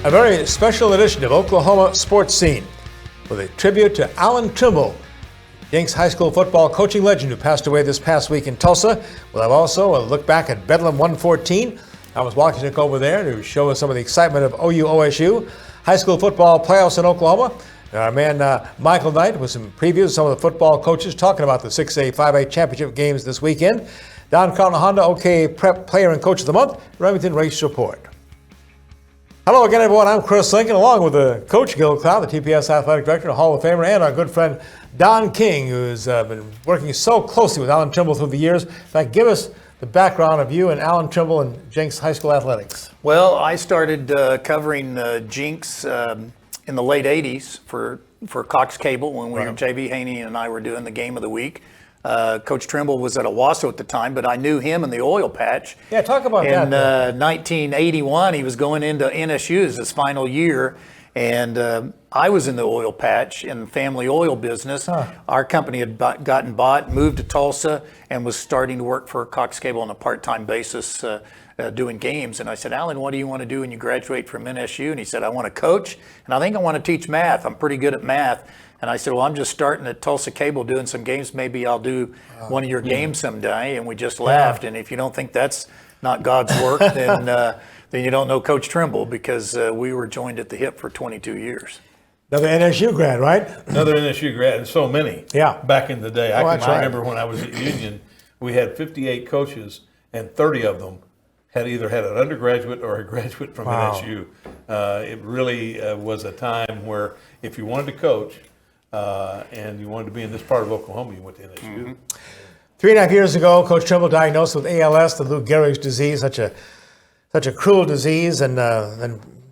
A very special edition of Oklahoma Sportscene with a tribute to Allan Trimble, Jenks high school football coaching legend who passed away this past week in Tulsa. We'll have also a look back at Bedlam 114. I was walking Nick over there to show us some of the excitement of OU-OSU high school football playoffs in Oklahoma. And our man Michael Knight with some previews of some of the football coaches talking about the 6A, 5A championship games this weekend. Don Carlin Honda, OKPreps Player and Coach of the Month, Remington Race Report. Hello again, everyone. I'm Chris Lincoln, along with the Coach Gil Cloud, the TPS Athletic Director, Hall of Famer, and our good friend Don King, who's been working so closely with Allan Trimble through the years. In fact, give us the background of you and Allan Trimble and Jenks high school athletics. Well, I started covering Jenks in the late 80s for Cox Cable when we were J.B. Haney and I were doing the game of the week. Coach Trimble was at Owasso at the time, but I knew him in the oil patch. Yeah, talk about that. In 1981, he was going into NSU as his final year, and I was in the oil patch in the family oil business. Our company had gotten bought, moved to Tulsa, and was starting to work for Cox Cable on a part-time basis doing games. And I said, Allan, what do you want to do when you graduate from NSU? And he said, I want to coach, and I think I want to teach math. I'm pretty good at math. And I said, well, I'm just starting at Tulsa Cable doing some games. Maybe I'll do one of your games someday. And we just laughed. And if you don't think that's not God's work, then you don't know Coach Trimble, because we were joined at the hip for 22 years. Another NSU grad, right? Another NSU grad, and so many. Yeah. Back in the day. I can remember right. when I was at Union, we had 58 coaches, and 30 of them had either had an undergraduate or a graduate from NSU. It really was a time where if you wanted to coach, and you wanted to be in this part of Oklahoma, you went to NSU. Mm-hmm. 3.5 years ago, Coach Trimble diagnosed with ALS, the Lou Gehrig's disease, such a cruel disease, and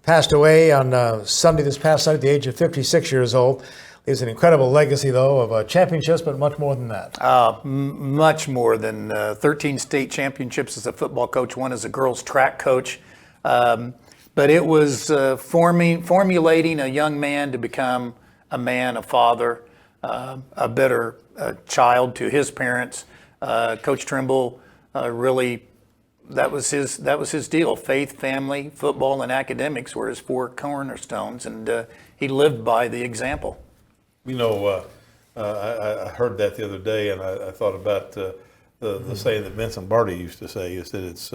passed away on this past Sunday, at the age of 56 years old. Leaves an incredible legacy, though, of championships, but much more than that. Much more than 13 state championships as a football coach, one as a girls track coach. But it was formulating a young man to become a man, a father, a better child to his parents. Coach Trimble really, that was his deal. Faith, family, football, and academics were his four cornerstones, and he lived by the example. You know, I heard that the other day, and I thought about the saying that Vincent Barty used to say, is that it's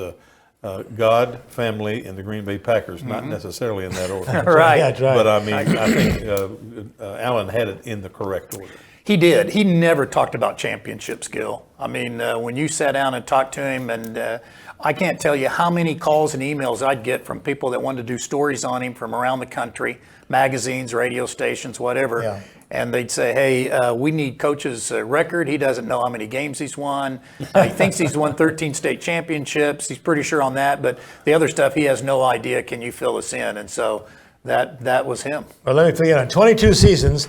God, family, and the Green Bay Packers, not necessarily in that order. Right. Yeah, that's right. But I mean, I think Allan had it in the correct order. He did. He never talked about championship skill. I mean, when you sat down and talked to him, and I can't tell you how many calls and emails I'd get from people that wanted to do stories on him from around the country, magazines, radio stations, whatever. Yeah. And they'd say, hey, we need Coach's record. He doesn't know how many games he's won. He thinks he's won 13 state championships. He's pretty sure on that. But the other stuff, he has no idea. Can you fill us in? And so that was him. Well, let me fill you in on 22 seasons.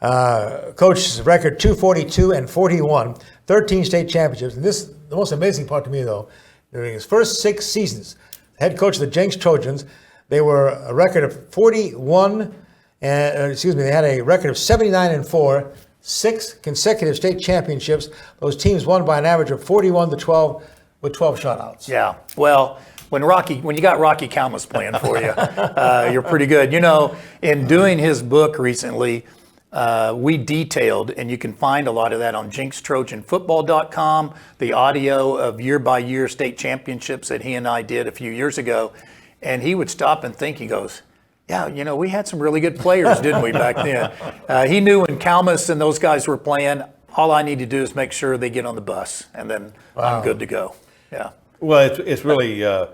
Coach's record 242 and 41, 13 state championships. And this, the most amazing part to me, though, during his first 6 seasons, head coach of the Jenks Trojans, they were a record of 41. They had a record of 79 and 4, 6 consecutive state championships. Those teams won by an average of 41 to 12 with 12 shutouts. Yeah. Well, when you got Rocky Kalmus playing for you, you're pretty good. You know, in doing his book recently, we detailed, and you can find a lot of that on JenksTrojanFootball.com, the audio of year-by-year state championships that he and I did a few years ago. And he would stop and think, he goes, yeah, you know, we had some really good players, didn't we, back then? He knew when Kalmus and those guys were playing, all I need to do is make sure they get on the bus, and then I'm good to go. Yeah. Well, it's really a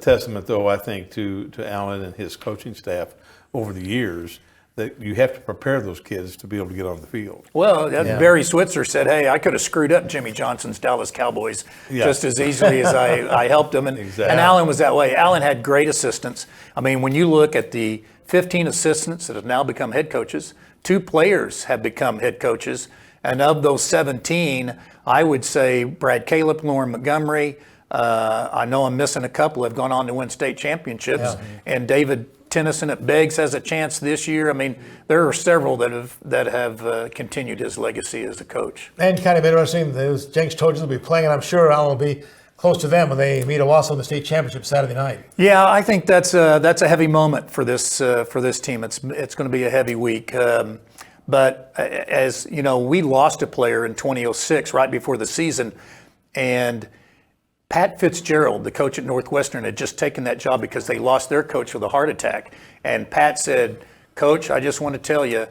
testament, though, I think, to Allan and his coaching staff over the years, that you have to prepare those kids to be able to get on the field. Well, Barry Switzer said, hey, I could have screwed up Jimmy Johnson's Dallas Cowboys just as easily as I helped him. And, exactly. And Allan was that way. Allan had great assistants. I mean, when you look at the 15 assistants that have now become head coaches, 2 players have become head coaches. And of those 17, I would say Brad Caleb, Lauren Montgomery, I know I'm missing a couple, have gone on to win state championships. Yeah. And David Tennyson at Beggs has a chance this year. I mean, there are several that have continued his legacy as a coach. And kind of interesting, those Jenks Trojans will be playing, and I'm sure Allan will be close to them when they meet Owasso in the state championship Saturday night. Yeah, I think that's a heavy moment for this team. It's going to be a heavy week. But as you know, we lost a player in 2006 right before the season, and Pat Fitzgerald, the coach at Northwestern, had just taken that job because they lost their coach with a heart attack. And Pat said, "Coach, I just want to tell you,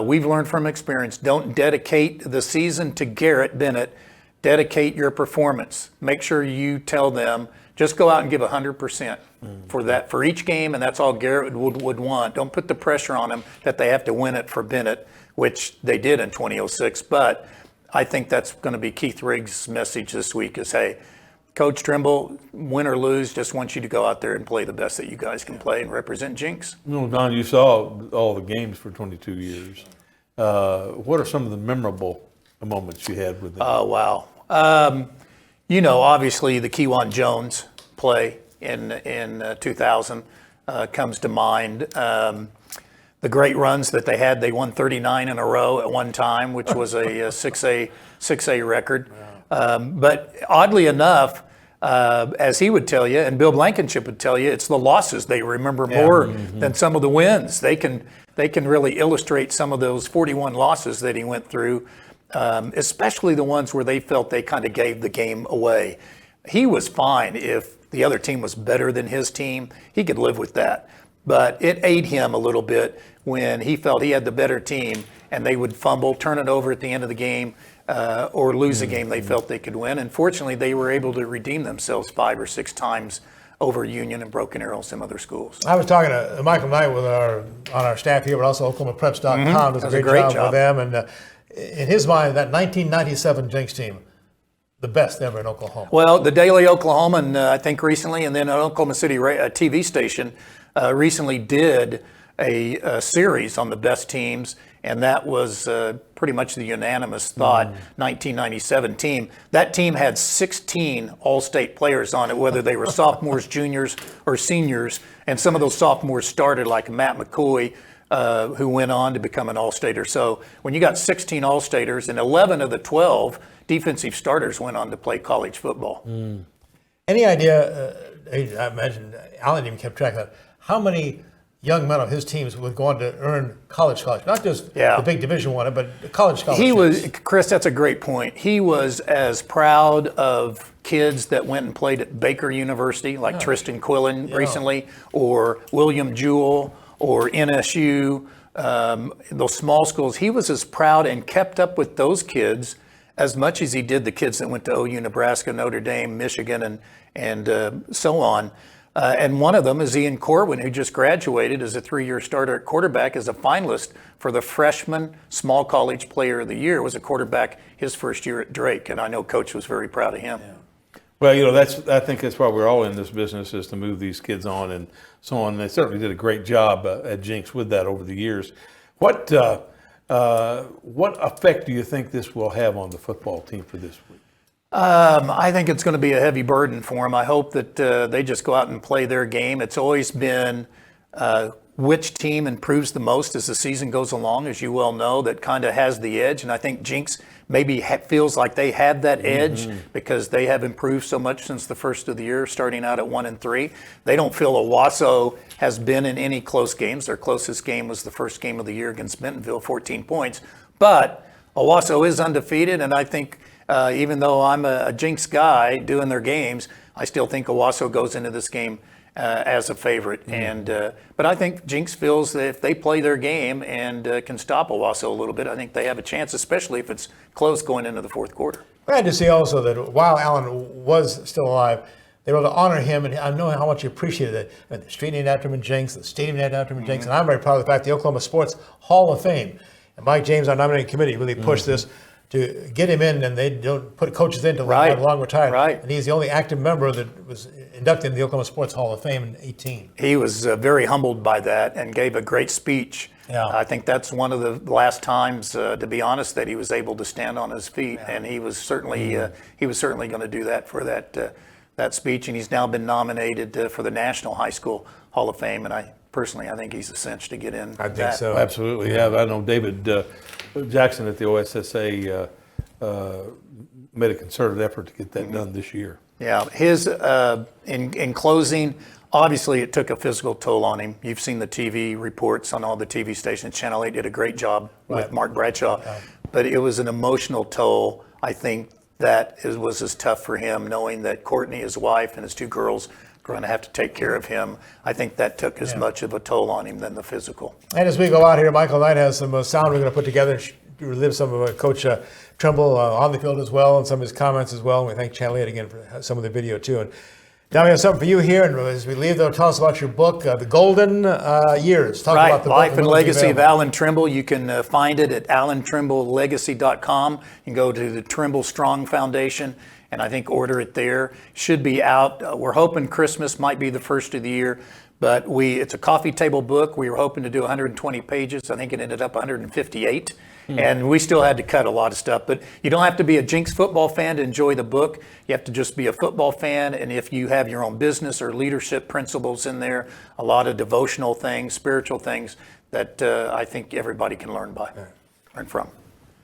we've learned from experience. Don't dedicate the season to Garrett Bennett. Dedicate your performance. Make sure you tell them, just go out and give 100% for each game, and that's all Garrett would want. Don't put the pressure on them that they have to win it for Bennett," which they did in 2006. But I think that's going to be Keith Riggs' message this week is, hey, Coach Trimble, win or lose, just want you to go out there and play the best that you guys can play and represent Jenks. Well, Don, you saw all the games for 22 years. What are some of the memorable moments you had with them? Oh, wow. You know, obviously the Kewan Jones play in 2000 comes to mind. The great runs that they had, they won 39 in a row at one time, which was a 6A record. But oddly enough, as he would tell you, and Bill Blankenship would tell you, it's the losses they remember more than some of the wins. They can really illustrate some of those 41 losses that he went through, especially the ones where they felt they kind of gave the game away. He was fine if the other team was better than his team. He could live with that. But it ate him a little bit when he felt he had the better team and they would fumble, turn it over at the end of the game, or lose a game they felt they could win. And fortunately, they were able to redeem themselves 5 or 6 times over Union and Broken Arrow and some other schools. I was talking to Michael Knight on our staff here, but also OklahomaPreps.com does a great job with them. And in his mind, that 1997 Jenks team, the best ever in Oklahoma. Well, the Daily Oklahoman, I think recently, and then an Oklahoma City TV station recently did a series on the best teams, and that was pretty much the unanimous thought, 1997 team. That team had 16 All-State players on it, whether they were sophomores, juniors, or seniors, and some of those sophomores started, like Matt McCoy, who went on to become an All-Stater. So when you got 16 All-Staters and 11 of the 12 defensive starters went on to play college football. Any idea, I imagine Allan even kept track of that, how many young men of his teams would go on to earn college scholarships? Not just the big Division I, but the college scholarships. He was, Chris, that's a great point. He was as proud of kids that went and played at Baker University, like Tristan Quillen recently, or William Jewell, or NSU, those small schools. He was as proud and kept up with those kids as much as he did the kids that went to OU, Nebraska, Notre Dame, Michigan, and so on. And one of them is Ian Corwin, who just graduated as a 3-year starter at quarterback as a finalist for the Freshman Small College Player of the Year. Was a quarterback his first year at Drake, and I know Coach was very proud of him. Yeah. Well, you know, I think that's why we're all in this business, is to move these kids on and so on. They certainly did a great job at Jenks with that over the years. What effect do you think this will have on the football team for this week? I think it's going to be a heavy burden for them. I hope that they just go out and play their game. It's always been which team improves the most as the season goes along, as you well know, that kind of has the edge. And I think Jenks maybe feels like they have that edge because they have improved so much since the first of the year, starting out at 1-3. They don't feel Owasso has been in any close games. Their closest game was the first game of the year against Bentonville, 14 points. But Owasso is undefeated, and I think even though I'm a Jenks guy doing their games, I still think Owasso goes into this game as a favorite. But I think Jenks feels that if they play their game and can stop Owasso a little bit, I think they have a chance, especially if it's close going into the fourth quarter. We had to see also that while Allan was still alive, they were able to honor him, and I know how much he appreciated it. I mean, the street named after him in Jenks, the stadium named after him in Jenks, and I'm very proud of the fact the Oklahoma Sports Hall of Fame and Mike James, our nominating committee, really pushed this to get him in, and they don't put coaches in until they're long retired. And he's the only active member that was inducted in the Oklahoma Sports Hall of Fame in 2018. He was very humbled by that and gave a great speech. I think that's one of the last times, to be honest, that he was able to stand on his feet, and he was certainly going to do that for that speech. And he's now been nominated for the National High School Hall of Fame, and I think he's a cinch to get in. I think so. Absolutely. Yeah, I know David Jackson at the OSSA made a concerted effort to get that done this year. Yeah, his in closing, obviously it took a physical toll on him. You've seen the TV reports on all the TV stations. Channel 8 did a great job with Mark Bradshaw, but it was an emotional toll. I think that was as tough for him, knowing that Courtney, his wife, and his 2 girls are going to have to take care of him. I think that took as much of a toll on him than the physical. And as we go out here, Michael Knight has some sound we're going to put together to relive some of Coach Trimble on the field as well, and some of his comments as well. And we thank Channel 8 again for some of the video too. And now we have something for you here, and as we leave, though, tell us about your book, The Golden Years. Talk about the Life book and Legacy of Allan Trimble. You can find it at allantrimblelegacy.com. You can go to the Trimble Strong Foundation, and I think order it there. Should be out. We're hoping Christmas might be the first of the year, but it's a coffee table book. We were hoping to do 120 pages. I think it ended up 158. And we still had to cut a lot of stuff, but you don't have to be a Jenks football fan to enjoy the book. You have to just be a football fan, and if you have your own business or leadership principles in there, a lot of devotional things, spiritual things that I think everybody can learn from.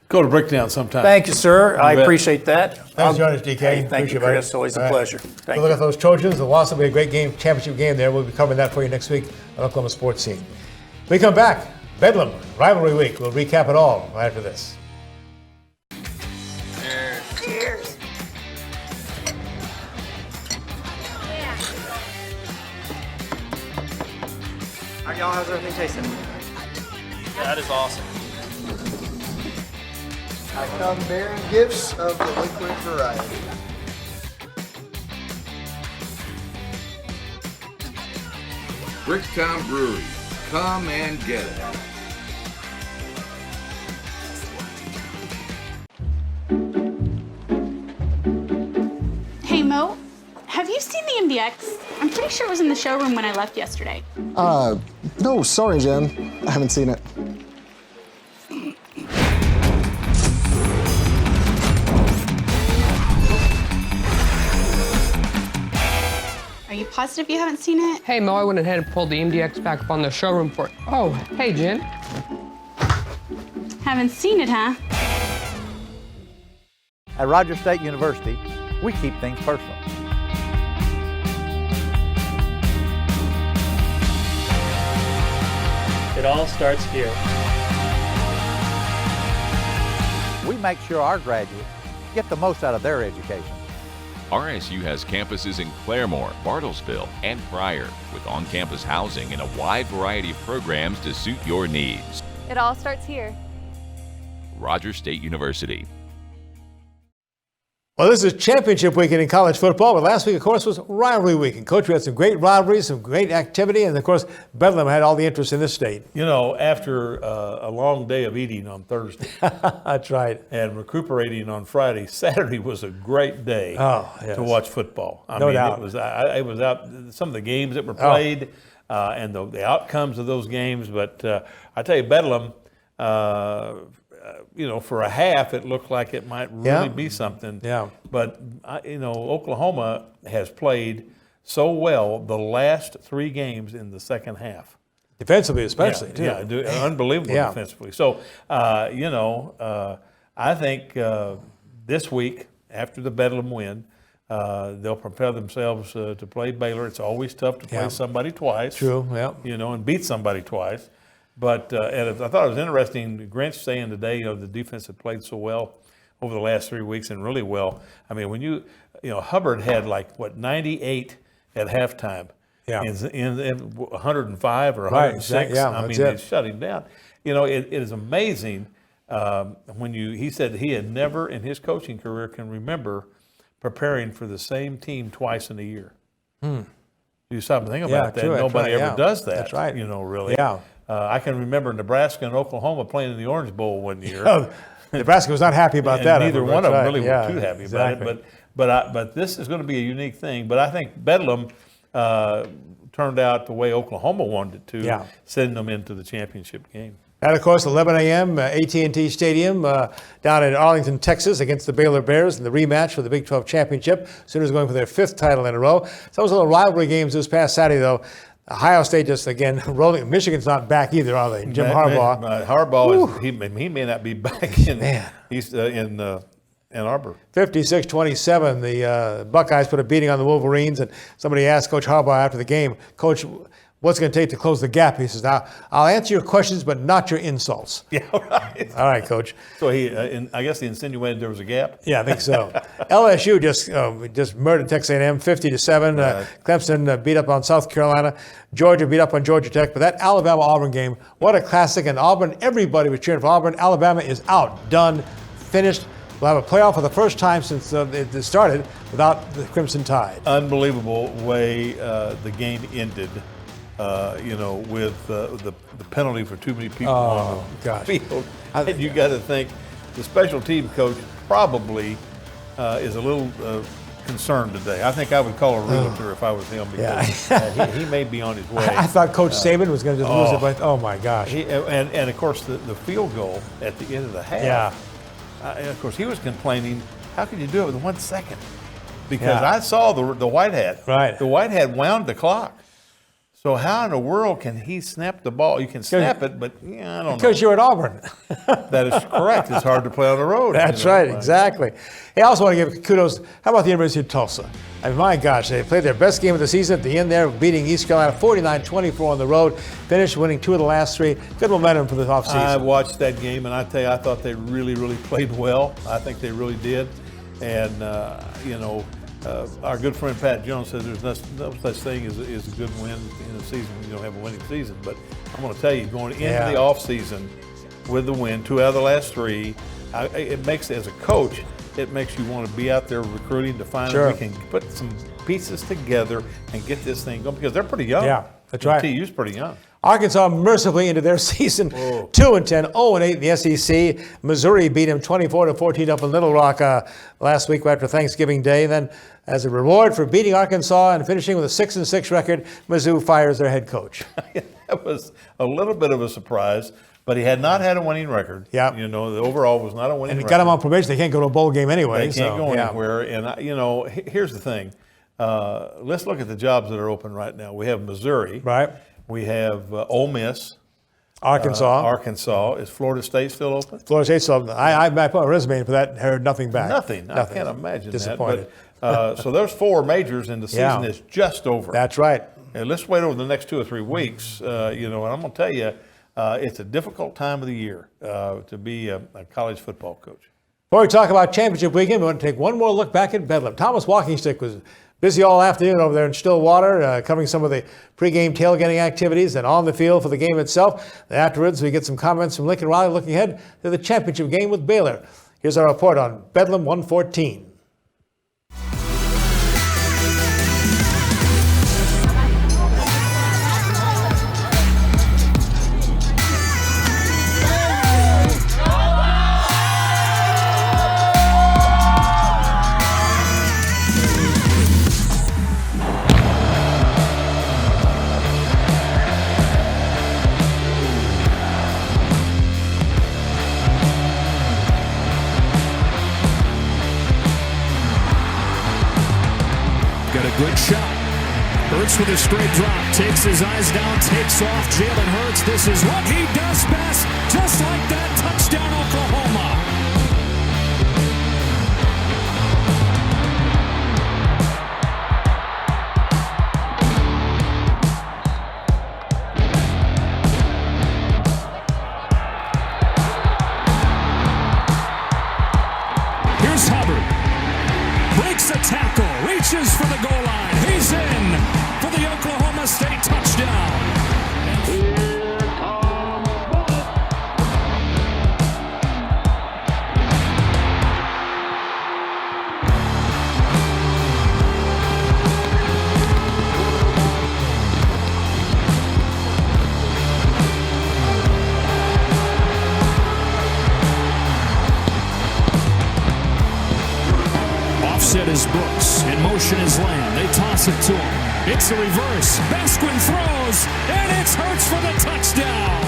Go to Bricktown sometime. Thank you, sir. I appreciate that. Thanks for joining us, DK. Hey, thank you, Chris. Always a pleasure. Thank Look you. at those Trojans. The loss will be a great game, championship game there. We'll be covering that for you next week on Oklahoma Sports Scene. When we come back, Bedlam, Rivalry Week. We'll recap it all right after this. Cheers. All right, y'all, how's everything tasting? That is awesome. I come bearing gifts of the liquid variety. Bricktown Brewery. Come and get it. Hey Mo, have you seen the MDX? I'm pretty sure it was in the showroom when I left yesterday. No, sorry, Jen. I haven't seen it. Are you positive you haven't seen it? Hey Mo, I went ahead and pulled the MDX back up on the showroom for it. Oh, hey Jen. Haven't seen it, huh? At Rogers State University, we keep things personal. It all starts here. We make sure our graduates get the most out of their education. RSU has campuses in Claremore, Bartlesville, and Pryor, with on-campus housing and a wide variety of programs to suit your needs. It all starts here. Rogers State University. Well, this is championship weekend in college football, but last week, of course, was rivalry week. And Coach, we had some great rivalries, some great activity, and of course, Bedlam had all the interest in this state. You know, after a long day of eating on Thursday. That's right. And recuperating on Friday, Saturday was a great day to watch football. I mean, doubt. It was out, some of the games that were played and the outcomes of those games. But I tell you, Bedlam, you know, for a half, it looked like it might really be something. Yeah. But, you know, Oklahoma has played so well the last 3 games in the second half. Defensively, especially, too. Yeah, unbelievable defensively. So, you know, I think this week, after the Bedlam win, they'll prepare themselves to play Baylor. It's always tough to play somebody twice. True, yeah. You know, and beat somebody twice. But and I thought it was interesting, Grinch saying today, you know, the defense had played so well over the last 3 weeks and really well. I mean, when you know, Hubbard had 98 at halftime. Yeah. In 105 or 106. Right, yeah, I mean, they shut him down. You know, it is amazing when he said he had never in his coaching career can remember preparing for the same team twice in a year. Do something about that. True, Nobody ever does that. That's right. You know, really. Yeah. I can remember Nebraska and Oklahoma playing in the Orange Bowl one year. Nebraska was not happy about that. Neither one of them really were too happy exactly. about it. But this is going to be a unique thing. But I think Bedlam turned out the way Oklahoma wanted it to, sending them into the championship game. And of course, 11 a.m. AT&T Stadium down in Arlington, Texas, against the Baylor Bears in the rematch for the Big 12 championship. Sooners going for their 5th title in a row. So those little rivalry games this past Saturday, though. Ohio State just again rolling. Michigan's not back either, are they? Jim Harbaugh. Harbaugh he may not be back in. He's in Ann Arbor. 56-27, the Buckeyes put a beating on the Wolverines, and somebody asked Coach Harbaugh after the game, Coach, what's it going to take to close the gap? He says, now, I'll answer your questions, but not your insults. Yeah, right. All right, Coach. So I guess he insinuated there was a gap? Yeah, I think so. LSU just murdered Texas A&M 50-7. Right. Clemson beat up on South Carolina. Georgia beat up on Georgia Tech. But that Alabama-Auburn game, what a classic. And Auburn, everybody was cheering for Auburn. Alabama is out, done, finished. We'll have a playoff for the first time since it started without the Crimson Tide. Unbelievable way the game ended. With the penalty for too many people on the field. And you got to think the special team coach probably is a little concerned today. I think I would call a realtor if I was him because he may be on his way. I thought Coach Saban was going to just lose it, but oh my gosh. And of course, the field goal at the end of the half. Yeah. Of course, he was complaining, how can you do it with 1 second? Because I saw the white hat. Right. The white hat wound the clock. So how in the world can he snap the ball? You can snap it, but I don't know. Because you're at Auburn. That is correct. It's hard to play on the road. That's right, exactly. Hey, I also want to give kudos. How about the University of Tulsa? I mean, my gosh, they played their best game of the season at the end there, beating East Carolina 49-24 on the road, finished winning 2 of the last 3. Good momentum for the offseason. I watched that game, and I tell you, I thought they really, really played well. I think they really did. And, our good friend Pat Jones says there's no such thing as a good win in a season when you don't have a winning season. But I'm going to tell you, going into the offseason with the win, 2 out of the last 3, it makes, as a coach, it makes you want to be out there recruiting to find out we can put some pieces together and get this thing going because they're pretty young. Yeah, that's right. TU's pretty young. Arkansas mercifully into their season 2-10, 0-8 in the SEC. Missouri beat them 24-14 up in Little Rock last week after Thanksgiving Day. Then, as a reward for beating Arkansas and finishing with a 6-6 record, Mizzou fires their head coach. That was a little bit of a surprise, but he had not had a winning record. Yeah, the overall was not a winning record. And he got him on probation. They can't go to a bowl game anyway. They can't go anywhere. And here's the thing. Let's look at the jobs that are open right now. We have Missouri. Right. We have Ole Miss. Arkansas. Arkansas. Is Florida State still open? Florida State's still open. I put a resume in for that and heard nothing back. Nothing. I can't imagine Disappointed. that. But, so there's 4 majors and the season is just over. That's right. And let's wait over the next 2 or 3 weeks. And I'm going to tell you, it's a difficult time of the year to be a college football coach. Before we talk about championship weekend, we want to take one more look back at Bedlam. Thomas Walkingstick was busy all afternoon over there in Stillwater, covering some of the pregame tailgating activities and on the field for the game itself. Afterwards, we get some comments from Lincoln Riley looking ahead to the championship game with Baylor. Here's our report on Bedlam 114. Good shot. Hurts with a straight drop. Takes his eyes down. Takes off. Jalen Hurts. This is what he does best. Just like that. Touchdown, Oklahoma. Here's Hubbard. Breaks a tackle. Reaches for the goal line. He's in for the Oklahoma State touchdown. Offset is Brooks. In motion is Lamb. They toss it to him. It's a reverse. Basquin throws, and it's Hurts for the touchdown.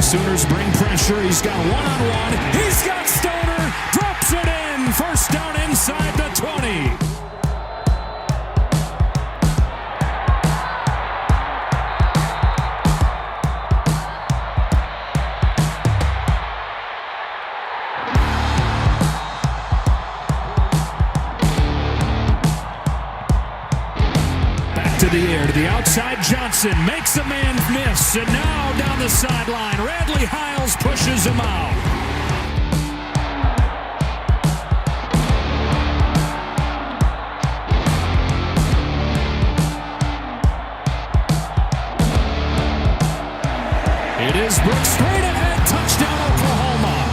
Sooners bring pressure. He's got one-on-one. He's got Stoner. Drops it in. First down inside the 20. into the air to the outside. Johnson makes a man miss, and now down the sideline, Radley Hiles pushes him out. It is Brooks straight ahead, touchdown Oklahoma.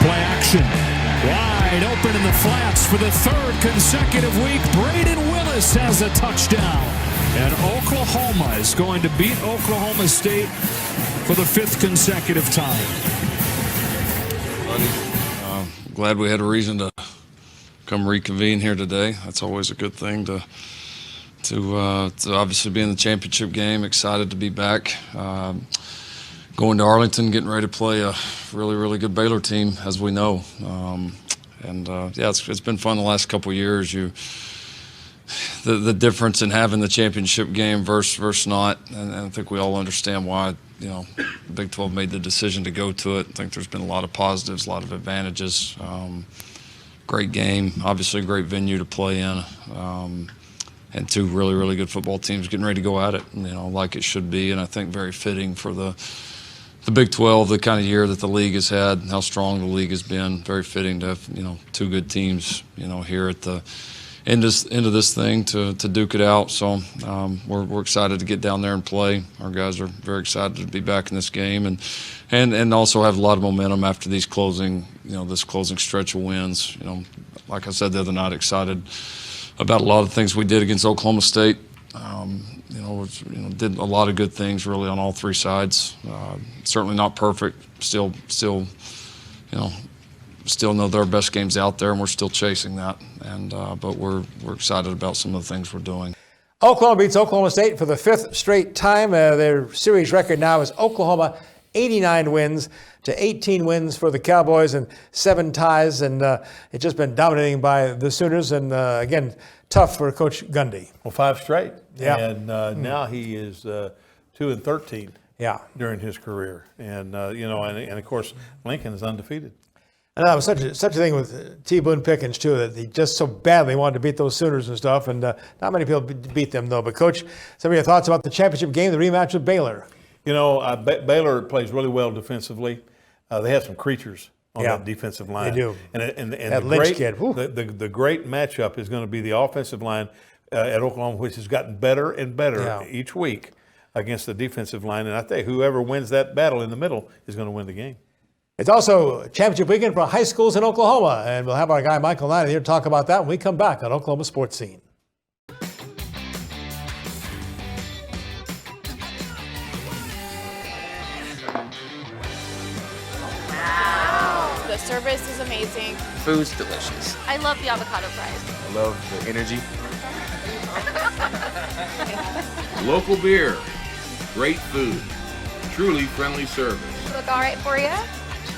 Play action, wide open in the flats for the third consecutive week. Braden Willis has a touchdown. And Oklahoma is going to beat Oklahoma State for the 5th consecutive time. Glad we had a reason to come reconvene here today. That's always a good thing to obviously be in the championship game. Excited to be back. Going to Arlington, getting ready to play a really, really good Baylor team, as we know. Yeah, it's been fun the last couple of years. The difference in having the championship game versus not, and I think we all understand why, the Big 12 made the decision to go to it. I think there's been a lot of positives, a lot of advantages. Great game, obviously a great venue to play in, and 2 really, really good football teams getting ready to go at it, like it should be, and I think very fitting for the Big 12, the kind of year that the league has had, how strong the league has been. Very fitting to have, 2 good teams, here at the end of this thing to duke it out. So we're excited to get down there and play. Our guys are very excited to be back in this game and also have a lot of momentum after these this closing stretch of wins. Like I said the other night, excited about a lot of things we did against Oklahoma State. Did a lot of good things really on all 3 sides. Certainly not perfect. Still know there are best games out there, and we're still chasing that. But we're excited about some of the things we're doing. Oklahoma beats Oklahoma State for the 5th straight time. Their series record now is Oklahoma 89 wins to 18 wins for the Cowboys and 7 ties. And it's just been dominating by the Sooners. And again, tough for Coach Gundy. Well, 5 straight. Yeah. And now he is 2-13. Yeah. During his career, and of course Lincoln is undefeated. And that was such a thing with T. Boone Pickens too, that he just so badly wanted to beat those Sooners and stuff, and not many people beat them though. But Coach, some of your thoughts about the championship game, the rematch with Baylor? Baylor plays really well defensively. They have some creatures on that defensive line. They do. And that Lynch kid. The great matchup is going to be the offensive line at Oklahoma, which has gotten better and better each week against the defensive line. And I think whoever wins that battle in the middle is going to win the game. It's also championship weekend for high schools in Oklahoma, and we'll have our guy Michael Knight here to talk about that when we come back on Oklahoma Sportscene. Wow. The service is amazing. Food's delicious. I love the avocado fries. I love the energy. Local beer, great food, truly friendly service. Look all right for you?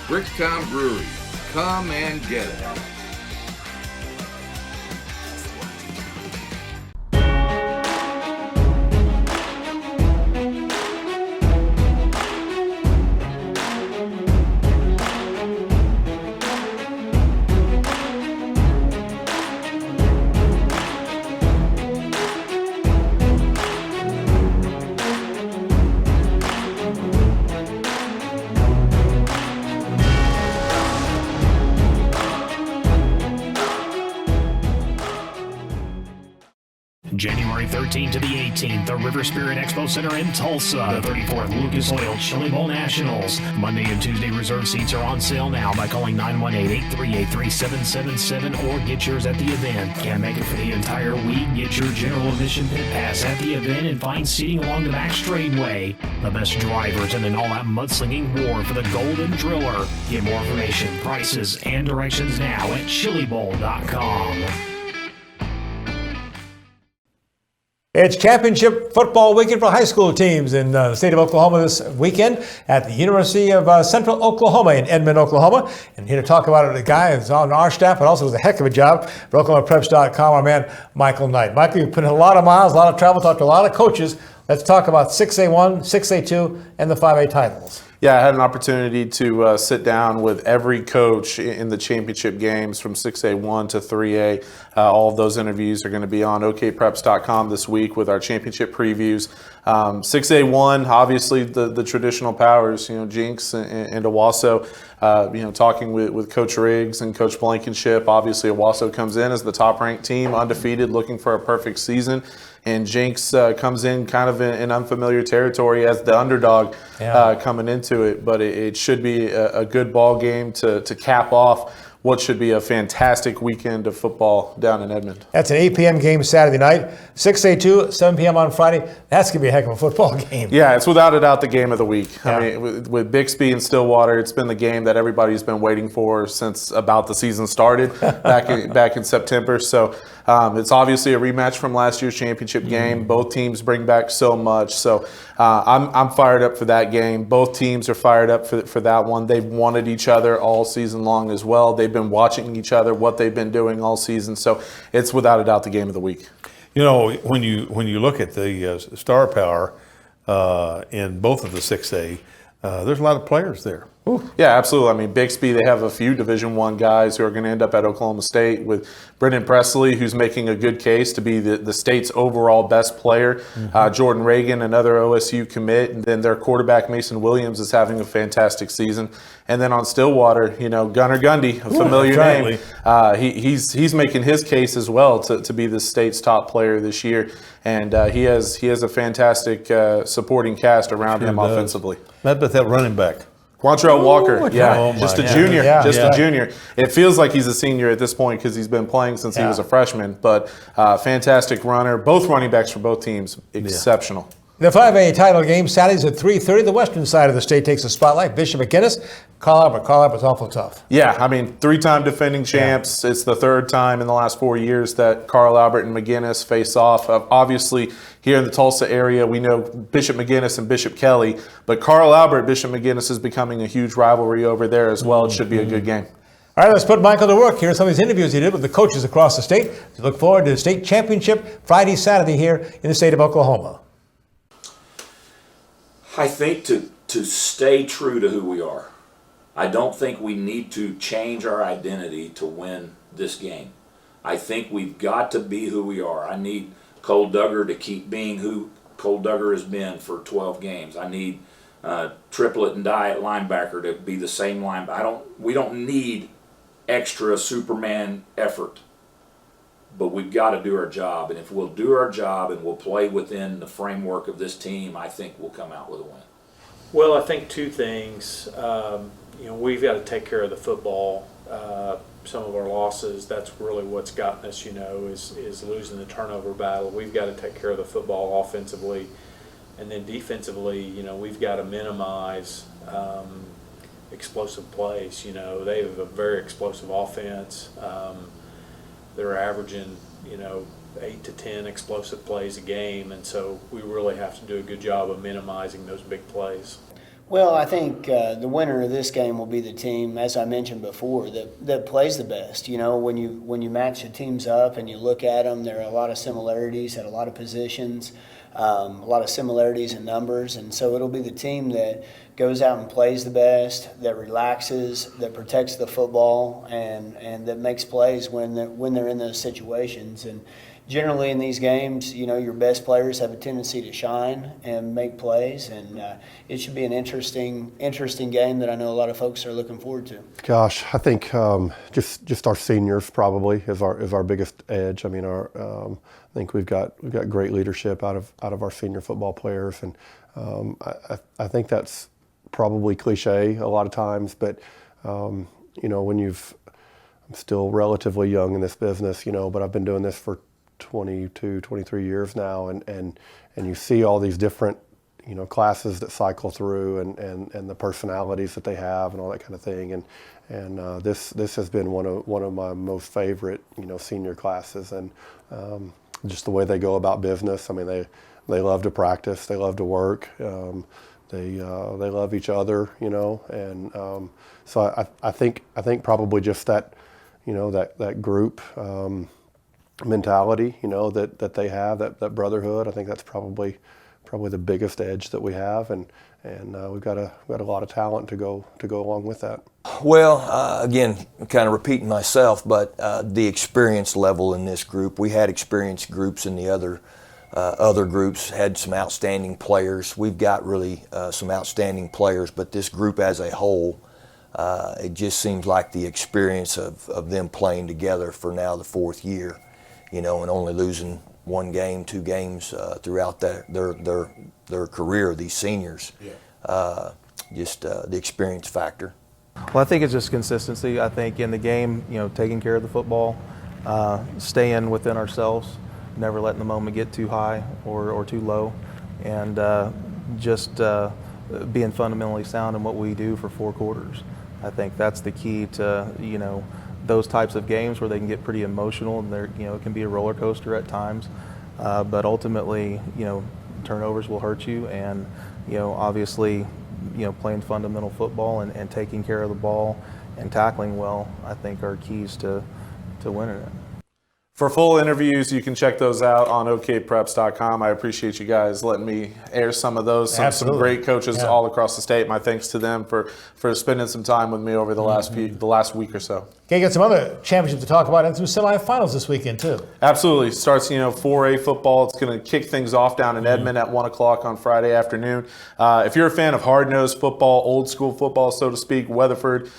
Bricktown Brewery, come and get it. January 13th to the 18th, the River Spirit Expo Center in Tulsa. The 34th Lucas Oil Chili Bowl Nationals. Monday and Tuesday reserve seats are on sale now by calling 918-838-3777 or get yours at the event. Can't make it for the entire week? Get your general admission pit pass at the event and find seating along the back straightaway. The best drivers and an all-out mudslinging war for the Golden Driller. Get more information, prices, and directions now at chilibowl.com. It's championship football weekend for high school teams in the state of Oklahoma this weekend at the University of Central Oklahoma in Edmond, Oklahoma. And here to talk about it, a guy who's on our staff, but also does a heck of a job for OklahomaPreps.com, our man, Michael Knight. Michael, you've put in a lot of miles, a lot of travel, talked to a lot of coaches. Let's talk about 6A1, 6A2, and the 5A titles. Yeah, I had an opportunity to sit down with every coach in the championship games from 6A1 to 3A. All of those interviews are going to be on OKPreps.com this week with our championship previews. 6A1, obviously the traditional powers, Jenks and Owasso. Talking with Coach Riggs and Coach Blankenship. Obviously, Owasso comes in as the top-ranked team, undefeated, looking for a perfect season. And Jenks comes in kind of in unfamiliar territory as the underdog coming into it. But it should be a good ball game to cap off what should be a fantastic weekend of football down in Edmond. That's an 8 p.m. game Saturday night. 6A2, 7 p.m. on Friday. That's going to be a heck of a football game. Yeah, it's without a doubt the game of the week. Yeah. I mean, with Bixby and Stillwater, it's been the game that everybody's been waiting for since about the season started back in September. So it's obviously a rematch from last year's championship game. Both teams bring back so much. So I'm fired up for that game. Both teams are fired up for that one. They've wanted each other all season long as well. They've been watching each other, what they've been doing all season. So it's without a doubt the game of the week. When you look at the star power in both of the 6A, there's a lot of players there. Ooh. Yeah, absolutely. I mean, Bixby, they have a few Division I guys who are going to end up at Oklahoma State with Brendan Presley, who's making a good case to be the state's overall best player. Jordan Reagan, another OSU commit, and then their quarterback Mason Williams is having a fantastic season. And then on Stillwater, Gunnar Gundy, a familiar name. He's making his case as well to be the state's top player this year. And he has a fantastic supporting cast around him offensively. But that running back. Quantrell Walker, just a junior, a junior. It feels like he's a senior at this point because he's been playing since he was a freshman, but fantastic runner. Both running backs for both teams, exceptional. The 5A title game Saturdays at 3:30. The western side of the state takes the spotlight. Bishop McGuinness, Carl Albert's awful tough. Yeah, I mean, 3-time defending champs. It's the third time in the last 4 years that Carl Albert and McGuinness face off. Obviously, here in the Tulsa area, we know Bishop McGuinness and Bishop Kelly, but Carl Albert, Bishop McGuinness is becoming a huge rivalry over there as well. It should be a good game. All right, let's put Michael to work. Here are some of these interviews he did with the coaches across the state. We look forward to the state championship Friday, Saturday here in the state of Oklahoma. I think to stay true to who we are. I don't think we need to change our identity to win this game. I think we've got to be who we are. I need Cole Duggar to keep being who Cole Duggar has been for 12 games. I need Triplet and Dye at linebacker to be the same linebacker. We don't need extra Superman effort, but we've got to do our job. And if we'll do our job and we'll play within the framework of this team, I think we'll come out with a win. Well, I think two things. We've got to take care of the football. Some of our losses, that's really what's gotten us, is losing the turnover battle. We've got to take care of the football offensively. And then defensively, we've got to minimize explosive plays. They have a very explosive offense. They're averaging, 8 to 10 explosive plays a game, and so we really have to do a good job of minimizing those big plays. Well, I think the winner of this game will be the team, as I mentioned before, that plays the best. When you match the teams up and you look at them, there are a lot of similarities at a lot of positions, a lot of similarities in numbers, and so it'll be the team that goes out and plays the best, that relaxes, that protects the football, and that makes plays when they're in those situations. And generally in these games, your best players have a tendency to shine and make plays, and it should be an interesting game that I know a lot of folks are looking forward to. Gosh, I think just our seniors probably is our biggest edge. I mean, I think we've got great leadership out of our senior football players, and I think that's probably cliche a lot of times, but when I'm still relatively young in this business, but I've been doing this for 22, 23 years now, and you see all these different classes that cycle through, and the personalities that they have and all that kind of thing, and this has been one of my most favorite senior classes, and just the way they go about business. I mean, they love to practice, they love to work, they love each other, you know, and so I think probably just that, you know, that group mentality, you know, that they have, that brotherhood. I think that's probably the biggest edge that we have, and we've got a lot of talent to go along with that. Well, again, kind of repeating myself, but the experience level in this group, we had experienced groups in the other groups, had some outstanding players. We've got really some outstanding players, but this group as a whole, it just seems like the experience of them playing together for now the 4th year, you know, and only losing 1 game, 2 games throughout their career, these seniors. Yeah. Just the experience factor. Well, I think it's just consistency. I think in the game, you know, taking care of the football, staying within ourselves, never letting the moment get too high or too low, and just being fundamentally sound in what we do for 4 quarters. I think that's the key to, you know, those types of games where they can get pretty emotional, and they're, you know, it can be a roller coaster at times, but ultimately, you know, turnovers will hurt you, and, you know, obviously, you know, playing fundamental football and taking care of the ball and tackling well, I think are keys to winning it. For full interviews, you can check those out on OKPreps.com. I appreciate you guys letting me air some of those. Some great coaches all across the state. My thanks to them for spending some time with me over the last week or so. Okay, got some other championships to talk about and some semifinals this weekend too. Absolutely. Starts, you know, 4A football. It's going to kick things off down in Edmond at 1 o'clock on Friday afternoon. If you're a fan of hard-nosed football, old school football, so to speak, Weatherford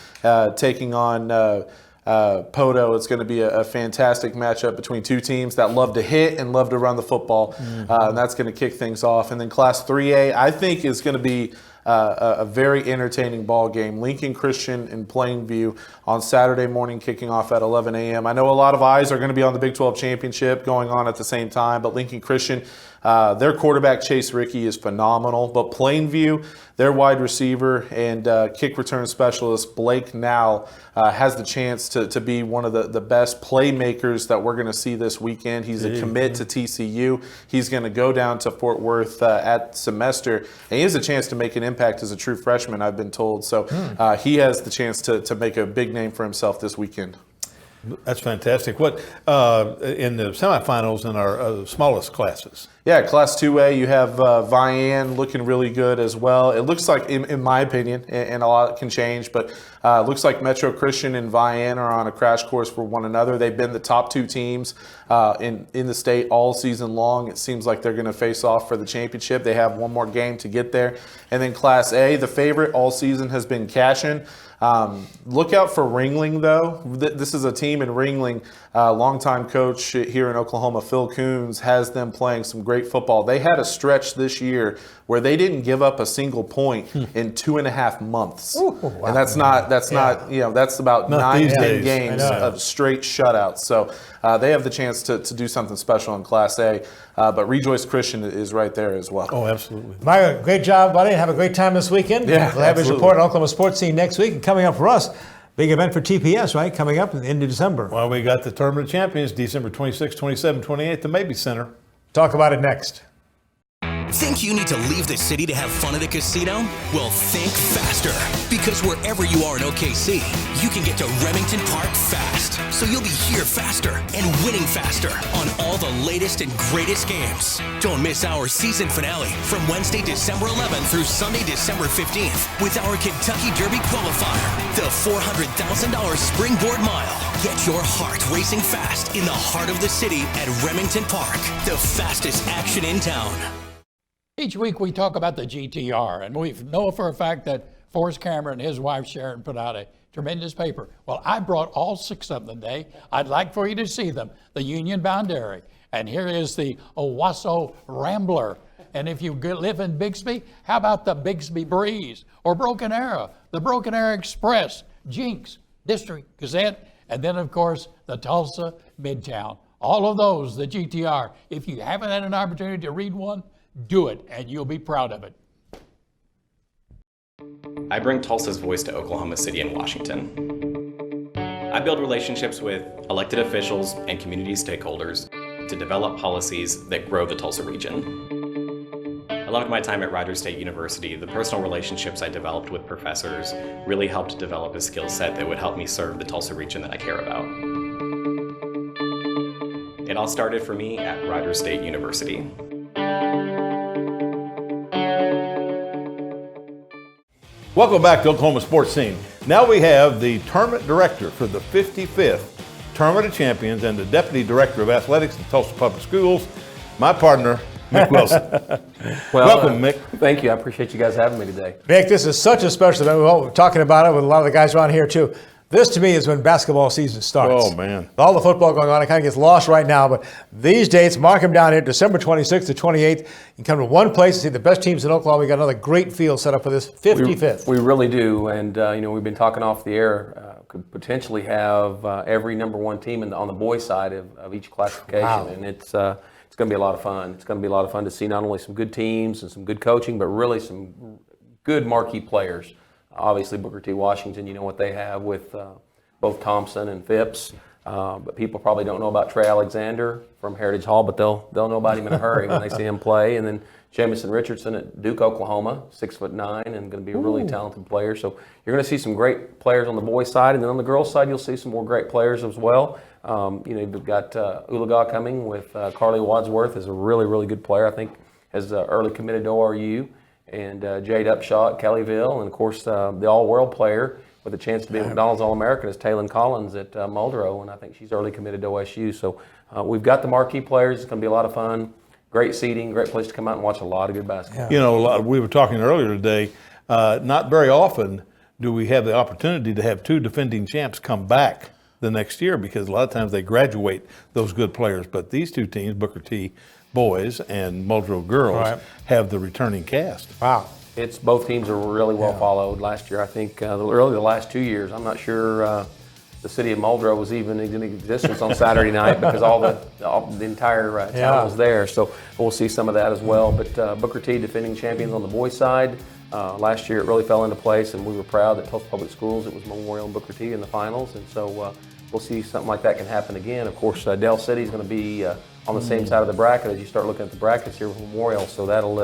taking on Poto. It's going to be a fantastic matchup between 2 teams that love to hit and love to run the football. And that's going to kick things off. And then Class 3A, I think, is going to be a very entertaining ball game. Lincoln Christian in Plainview on Saturday morning, kicking off at 11 a.m. I know a lot of eyes are going to be on the Big 12 Championship going on at the same time, but Lincoln Christian, their quarterback Chase Rickey is phenomenal. But Plainview, their wide receiver and kick return specialist Blake Nowell has the chance to be one of the best playmakers that we're going to see this weekend. He's a commit to TCU. He's going to go down to Fort Worth at semester, and he has a chance to make an impact as a true freshman, I've been told. So he has the chance to make a big name for himself this weekend. That's fantastic. What in the semifinals in our smallest classes? Yeah, Class 2A, you have Vian looking really good as well. It looks like, in my opinion, and a lot can change, but it looks like Metro Christian and Vian are on a crash course for one another. They've been the top 2 teams in the state all season long. It seems like they're going to face off for the championship. They have one more game to get there. And then Class A, the favorite all season has been Cashin. Look out for Ringling, though. This is a team in Ringling. Longtime coach here in Oklahoma, Phil Coons, has them playing some great football. They had a stretch this year where they didn't give up a single point in 2.5 months. Ooh, wow. And that's not, you know, that's about 9-10 games of straight shutouts. So they have the chance to do something special in Class A. But Rejoice Christian is right there as well. Oh, absolutely. Mario, great job, buddy. Have a great time this weekend. Yeah, we'll have his report on Oklahoma Sportscene next week. And coming up for us, big event for TPS, right? Coming up in the end of December. Well, we got the Tournament of Champions, December 26, 27, 28 at the Mabee Center. Talk about it next. Think you need to leave the city to have fun at a casino? Well, think faster. Because wherever you are in OKC, you can get to Remington Park fast. So you'll be here faster and winning faster on all the latest and greatest games. Don't miss our season finale from Wednesday, December 11th through Sunday, December 15th with our Kentucky Derby qualifier, the $400,000 Springboard Mile. Get your heart racing fast in the heart of the city at Remington Park, the fastest action in town. Each week we talk about the GTR, and we know for a fact that Forrest Cameron and his wife Sharon put out a tremendous paper. Well, I brought all 6 of them today. I'd like for you to see them. The Union Boundary, and here is the Owasso Rambler. And if you live in Bixby, how about the Bixby Breeze or Broken Arrow, the Broken Arrow Express, Jenks, District Gazette, and then of course the Tulsa Midtown. All of those, the GTR. If you haven't had an opportunity to read one, do it, and you'll be proud of it. I bring Tulsa's voice to Oklahoma City and Washington. I build relationships with elected officials and community stakeholders to develop policies that grow the Tulsa region. I loved my time at Rogers State University. The personal relationships I developed with professors really helped develop a skill set that would help me serve the Tulsa region that I care about. It all started for me at Rogers State University. Welcome back to Oklahoma Sportscene. Now we have the tournament director for the 55th Tournament of Champions and the deputy director of athletics at Tulsa Public Schools, my partner, Mick Wilson. Welcome, Mick. Thank you. I appreciate you guys having me today. Mick, this is such a special event. We're talking about it with a lot of the guys around here, too. This, to me, is when basketball season starts. Oh, man. With all the football going on, it kind of gets lost right now. But these dates, mark them down here, December 26th to 28th. You can come to one place and see the best teams in Oklahoma. We got another great field set up for this 55th. We really do. And, we've been talking off the air. Could potentially have every number one team on the boys' side of each classification. Wow. And it's going to be a lot of fun. It's going to be a lot of fun to see not only some good teams and some good coaching, but really some good marquee players. Obviously, Booker T. Washington, you know what they have with both Thompson and Phipps. But people probably don't know about Trey Alexander from Heritage Hall, but they'll know about him in a hurry when they see him play. And then Jamison Richardson at Duke, Oklahoma, 6'9", and going to be a really talented player. So you're going to see some great players on the boys' side, and then on the girls' side, you'll see some more great players as well. You've got Oologah coming with Carly Wadsworth is a really, really good player. I think has early committed to ORU. And Jade Upshaw at Kellyville, and of course the all-world player with a chance to be a McDonald's All-American is Taylon Collins at Muldrow, and I think she's early committed to OSU. So we've got the marquee players. It's going to be a lot of fun. Great seating, great place to come out and watch a lot of good basketball. You know, we were talking earlier today, not very often do we have the opportunity to have two defending champs come back the next year, because a lot of times they graduate those good players. But these two teams, Booker T boys and Muldrow girls, have the returning cast. Wow. It's both teams are really well followed. Last year, I think, really the last 2 years, I'm not sure the city of Muldrow was even in existence on Saturday night because the entire town was there. So we'll see some of that as well. But Booker T defending champions on the boys' side. Last year it really fell into place, and we were proud that Tulsa Public Schools, it was Memorial and Booker T in the finals. And so we'll see something like that can happen again. Of course, Dell City is going to be on the same side of the bracket as you start looking at the brackets here with Memorial. So that'll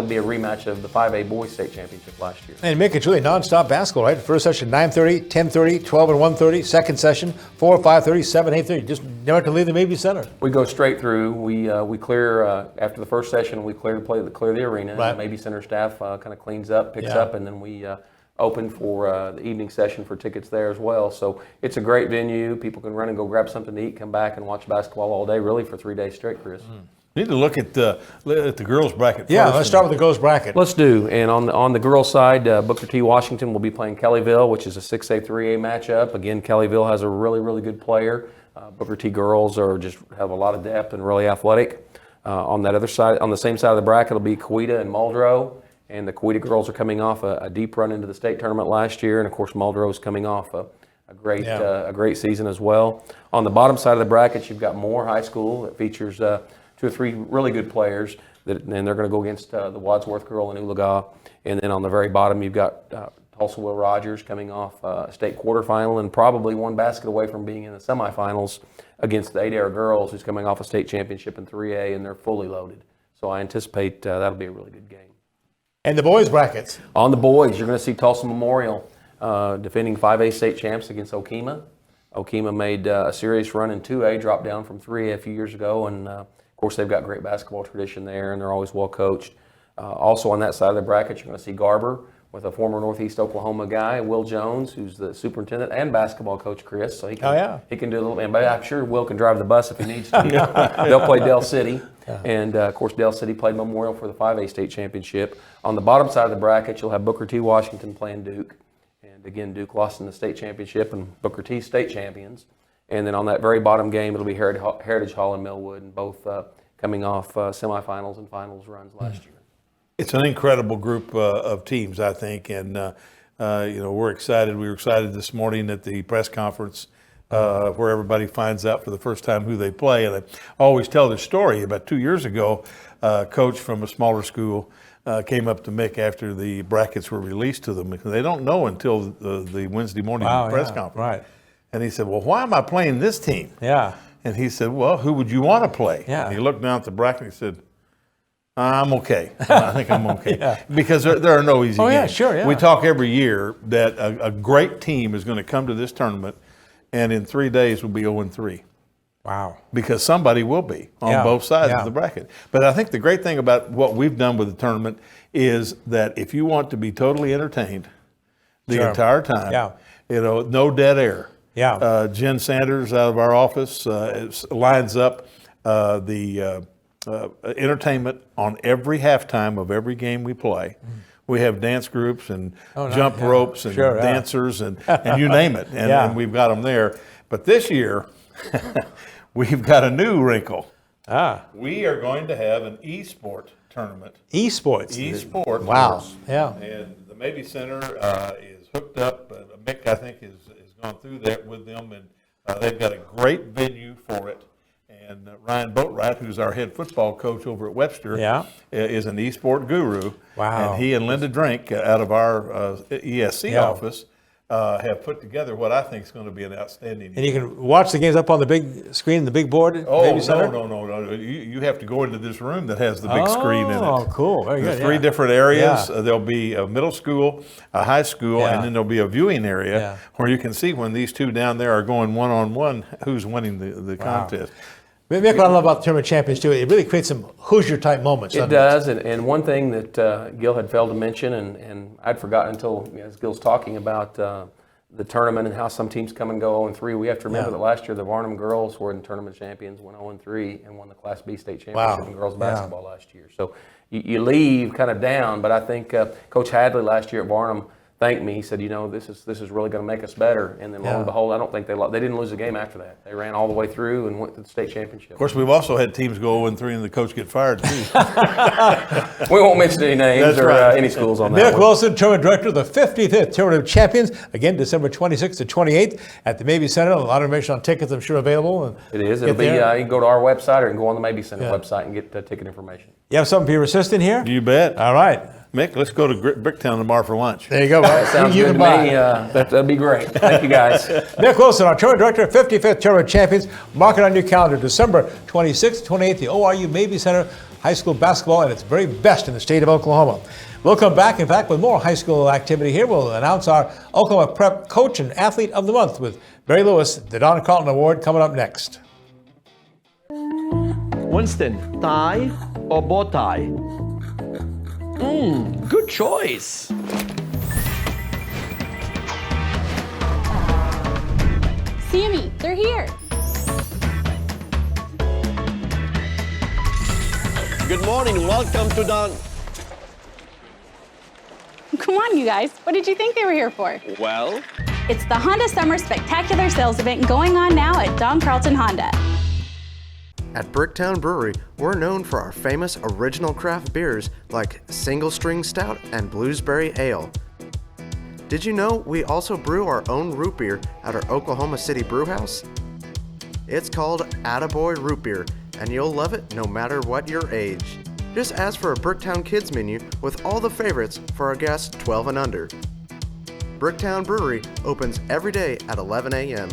be a rematch of the 5A boys state championship last year. And Mick, it's really nonstop basketball, right? First session 9:30, 10:30, 12 and 1:30. Second session 4, 5:30, 7, 8:30. Just never have to leave the Mabee Center. We go straight through. We clear after the first session. We clear the arena. Right. The Mabee Center staff kind of cleans up, picks up, and then we open for the evening session for tickets there as well. So it's a great venue. People can run and go grab something to eat, come back and watch basketball all day, really for 3 days straight, Chris. Need to look at the girls' bracket first. Yeah, let's start with the girls' bracket. Let's do. And on the girls' side, Booker T. Washington will be playing Kellyville, which is a 6A, 3A matchup. Again, Kellyville has a really, really good player. Booker T. girls have a lot of depth and really athletic. On that other side, on the same side of the bracket, will be Coweta and Muldrow. And the Coweta girls are coming off a deep run into the state tournament last year, and of course Muldrow is coming off a great season as well. On the bottom side of the bracket, you've got Moore High School that features 2 or 3 really good players, and they're going to go against the Wadsworth girl and Oologah. And then on the very bottom, you've got Tulsa Will Rogers coming off a state quarterfinal and probably one basket away from being in the semifinals against the Adair girls, who's coming off a state championship in 3A, and they're fully loaded. So I anticipate that'll be a really good game. And the boys' brackets. On the boys, you're going to see Tulsa Memorial defending 5A state champs against Okemah. Okemah made a serious run in 2A, dropped down from 3A a few years ago, and of course they've got great basketball tradition there, and they're always well coached. Also on that side of the bracket, you're going to see Garber with a former Northeast Oklahoma guy, Will Jones, who's the superintendent and basketball coach, Chris. So he can do a little, but I'm sure Will can drive the bus if he needs to. They'll play Dell City. And, of course, Dell City played Memorial for the 5A state championship. On the bottom side of the bracket, you'll have Booker T. Washington playing Duke. And, again, Duke lost in the state championship, and Booker T. state champions. And then on that very bottom game, it'll be Heritage Hall and Millwood, and both coming off semifinals and finals runs last year. It's an incredible group of teams, I think, and we're excited. We were excited this morning at the press conference where everybody finds out for the first time who they play. And I always tell this story. About 2 years ago, a coach from a smaller school came up to Mick after the brackets were released to them, because they don't know until the Wednesday morning press conference. Right. And he said, "Well, why am I playing this team?" Yeah. And he said, well, who would you want to play? Yeah. And he looked down at the bracket and he said, I'm okay. I think I'm okay. Because there are no easy games. Yeah, sure, yeah. We talk every year that a great team is going to come to this tournament and in 3 days will be 0-3. Wow. Because somebody will be on both sides of the bracket. But I think the great thing about what we've done with the tournament is that if you want to be totally entertained the entire time, no dead air. Yeah. Jen Sanders out of our office lines up the entertainment on every halftime of every game we play. We have dance groups and jump ropes and dancers and you name it. And we've got them there. But this year, we've got a new wrinkle. We are going to have an e-sport tournament. E-sports? E-sport. Wow. Yeah. And the Mabee Center is hooked up. Mick, I think, has gone through that with them. And they've got a great venue for it. And Ryan Boatwright, who's our head football coach over at Webster, is an e-sport guru. Wow. And he and Linda Drink out of our ESC office have put together what I think is going to be an outstanding. And you can watch the games up on the big screen, the big board? Oh, no. You have to go into this room that has the big screen in it. Oh, cool. Very There's good. 3 different areas. There'll be a middle school, a high school, and then there'll be a viewing area where you can see when these two down there are going one-on-one, who's winning the contest. Mick, what I love about the Tournament Champions, too, it really creates some Hoosier-type moments. It does, and one thing that Gil had failed to mention, and I'd forgotten until as Gil's talking about the tournament and how some teams come and go 0-3. We have to remember that last year the Varnum girls were in tournament champions, went 0-3, and won the Class B state championship in girls basketball last year. So you leave kind of down, but I think Coach Hadley last year at Varnum thanked me. He said, this is really going to make us better. And then lo and behold, I don't think they didn't lose a game after that. They ran all the way through and went to the state championship. Of course, we've also had teams go 0-3 and the coach get fired too. We won't mention any names any schools on that. Mick Wilson, Tournament Director of the 55th Tournament of Champions. Again, December 26th to 28th at the Mabee Center. A lot of information on tickets, I'm sure, available. And it is. It'll be. You can go to our website or you can go on the Mabee Center website and get ticket information. You have something for your assistant here? You bet. All right. Mick, let's go to Bricktown tomorrow for lunch. There you go. That sounds good to me. That'd be great. Thank you, guys. Mick Wilson, our Tournament Director, 55th Tournament Champions. Mark it on your calendar, December 26th, 28th, the ORU Mabee Center High School Basketball at its very best in the state of Oklahoma. We'll come back, in fact, with more high school activity here. We'll announce our Oklahoma Prep Coach and Athlete of the Month with Barry Lewis, the Don Carlton Award, coming up next. Winston, tie or bow tie? Good choice. Sammy, they're here. Good morning. Welcome to Don. Come on, you guys. What did you think they were here for? Well, It's the Honda Summer Spectacular Sales Event going on now at Don Carlton Honda. At Bricktown Brewery, we're known for our famous original craft beers like Single String Stout and Bluesberry Ale. Did you know we also brew our own root beer at our Oklahoma City brewhouse? It's called Attaboy Root Beer, and you'll love it no matter what your age. Just ask for a Bricktown Kids menu with all the favorites for our guests 12 and under. Bricktown Brewery opens every day at 11 a.m.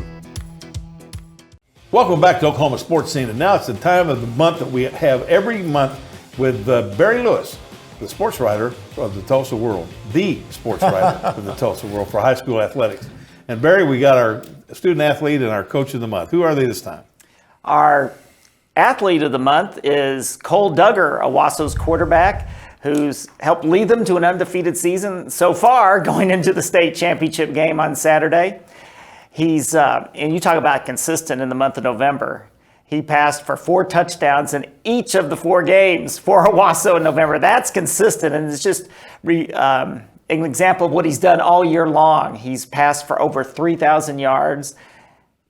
Welcome back to Oklahoma Sports Scene, and now it's the time of the month that we have every month with Barry Lewis, the sports writer of the Tulsa World, the sports writer of the Tulsa World for high school athletics. And Barry, we got our student athlete and our coach of the month. Who are they this time? Our athlete of the month is Cole Duggar, Owasso's quarterback, who's helped lead them to an undefeated season so far, going into the state championship game on Saturday. He's, and you talk about consistent in the month of November. He passed for 4 touchdowns in each of the 4 games for Owasso in November. That's consistent, and it's just an example of what he's done all year long. He's passed for over 3,000 yards.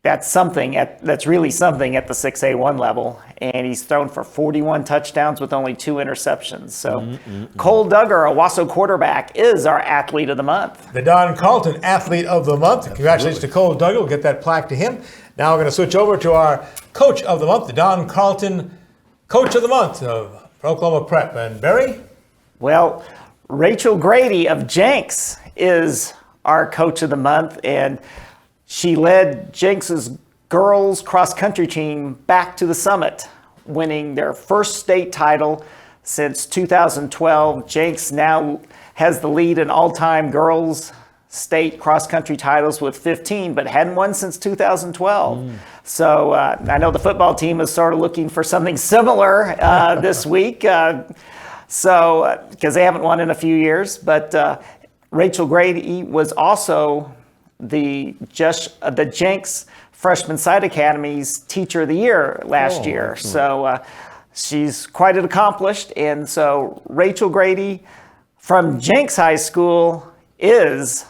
That's something. That's really something at the 6A1 level. And he's thrown for 41 touchdowns with only 2 interceptions. So Cole Duggar, Owasso quarterback, is our athlete of the month. The Don Carlton Athlete of the Month. Congratulations to Cole Duggar. We'll get that plaque to him. Now we're going to switch over to our Coach of the Month, the Don Carlton Coach of the Month of Oklahoma Prep. And Barry? Well, Rachel Grady of Jenks is our Coach of the Month, and she led Jenks' girls cross-country team back to the summit, winning their first state title since 2012. Jenks now has the lead in all-time girls state cross-country titles with 15, but hadn't won since 2012. So I know the football team is sort of looking for something similar this week, because they haven't won in a few years. But Rachel Grady was also the Jenks Freshman Site Academy's Teacher of the Year last year. So she's quite accomplished. And so Rachel Grady from Jenks High School is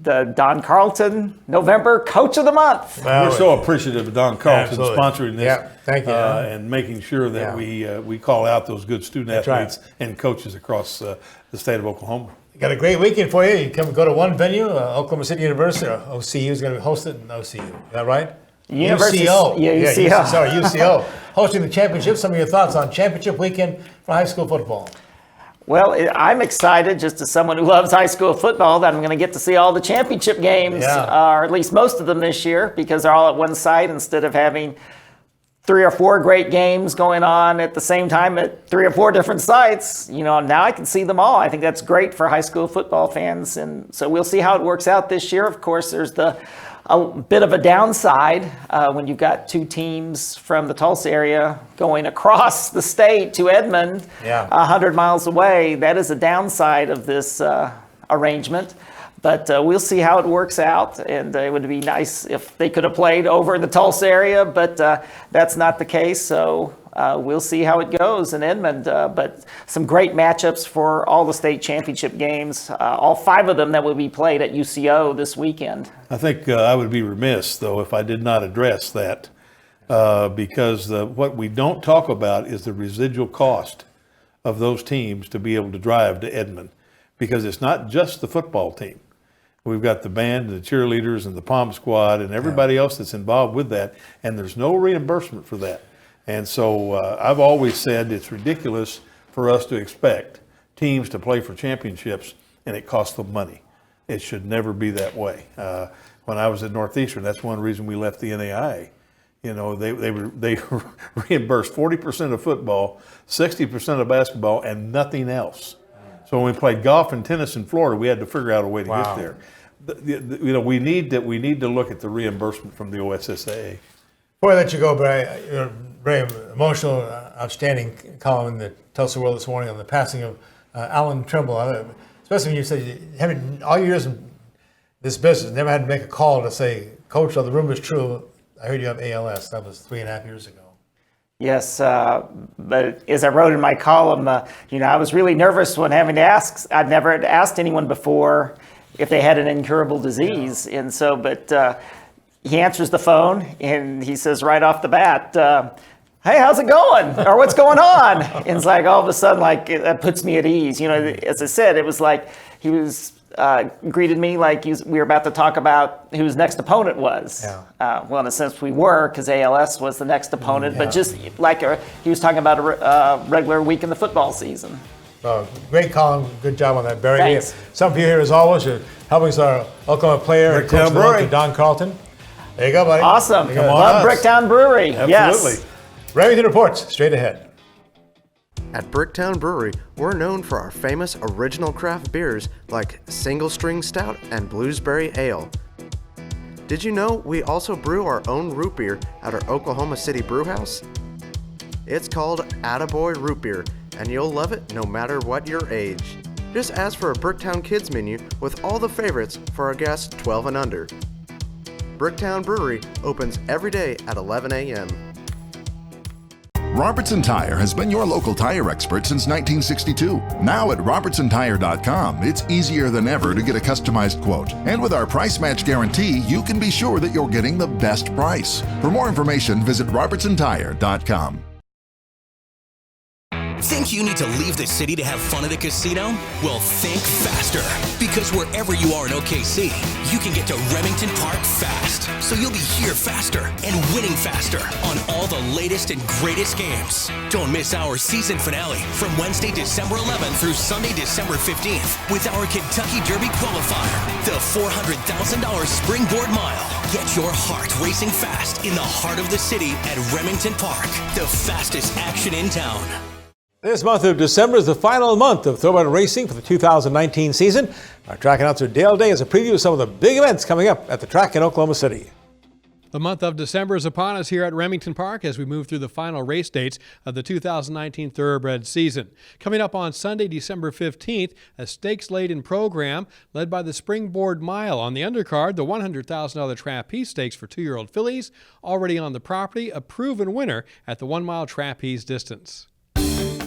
the Don Carlton November Coach of the Month. We're so appreciative of Don Carlton sponsoring this. Yeah, thank you. And making sure that we call out those good student athletes and coaches across the state of Oklahoma. Got a great weekend for you. You come go to one venue, Oklahoma City University, or OCU is going to host it in OCU. Is that right? UCO. UCO. Hosting the championship. Some of your thoughts on championship weekend for high school football. Well, I'm excited, just as someone who loves high school football, that I'm going to get to see all the championship games, or at least most of them this year, because they're all at one site instead of having 3 or 4 great games going on at the same time at 3 or 4 different sites. You know, now I can see them all. I think that's great for high school football fans, and so we'll see how it works out this year. Of course, there's a bit of a downside when you've got 2 teams from the Tulsa area going across the state to Edmond, 100 miles away. That is a downside of this arrangement. But we'll see how it works out, and it would be nice if they could have played over in the Tulsa area, but that's not the case. So we'll see how it goes in Edmond. But some great matchups for all the state championship games, all 5 of them that will be played at UCO this weekend. I think I would be remiss, though, if I did not address that, because what we don't talk about is the residual cost of those teams to be able to drive to Edmond, because it's not just the football team. We've got the band, the cheerleaders, and the pom squad, and everybody else that's involved with that, and there's no reimbursement for that. And so I've always said it's ridiculous for us to expect teams to play for championships, and it costs them money. It should never be that way. When I was at Northeastern, that's one reason we left the NAIA. You know, they reimbursed 40% of football, 60% of basketball, and nothing else. So when we played golf and tennis in Florida, we had to figure out a way to get there. You know, we need to look at the reimbursement from the OSSAA. Before I let you go, Barry, you're very emotional, outstanding column in the Tulsa World this morning on the passing of Allan Trimble. Especially when you say, having all your years in this business, never had to make a call to say, Coach, the rumor is true. I heard you have ALS. That was 3.5 years ago. Yes, but as I wrote in my column, I was really nervous when having to ask. I'd never asked anyone before if they had an incurable disease. And so, but he answers the phone and he says right off the bat, hey, how's it going? Or what's going on? And it's like all of a sudden, like, that puts me at ease. You know, as I said, it was like he was greeted me like we were about to talk about who his next opponent was. Well, in a sense, we were, because ALS was the next opponent, but just like he was talking about a regular week in the football season. Great column. Good job on that, Barry. Thanks. Some of you here, as always, are helping us our Oklahoma player, Coach Allan Don Carlton. There you go, buddy. Awesome. Love Bricktown Brewery. Absolutely. Yes. Remington reports straight ahead. At Bricktown Brewery, we're known for our famous original craft beers like Single String Stout and Bluesberry Ale. Did you know we also brew our own root beer at our Oklahoma City brewhouse? It's called Attaboy Root Beer, and you'll love it no matter what your age. Just ask for a Bricktown Kids menu with all the favorites for our guests 12 and under. Bricktown Brewery opens every day at 11 a.m. Robertson Tire has been your local tire expert since 1962. Now at RobertsonTire.com, it's easier than ever to get a customized quote. And with our price match guarantee, you can be sure that you're getting the best price. For more information, visit RobertsonTire.com. Think you need to leave the city to have fun at a casino? Well, think faster. Because wherever you are in OKC, you can get to Remington Park fast. So you'll be here faster and winning faster on all the latest and greatest games. Don't miss our season finale from Wednesday, December 11th through Sunday, December 15th with our Kentucky Derby qualifier, the $400,000 Springboard Mile. Get your heart racing fast in the heart of the city at Remington Park, the fastest action in town. This month of December is the final month of thoroughbred racing for the 2019 season. Our track announcer Dale Day has a preview of some of the big events coming up at the track in Oklahoma City. The month of December is upon us here at Remington Park as we move through the final race dates of the 2019 thoroughbred season. Coming up on Sunday, December 15th, a stakes-laden program led by the Springboard Mile. On the undercard, the $100,000 trapeze stakes for 2-year-old fillies. Already on the property, a proven winner at the 1-mile trapeze distance.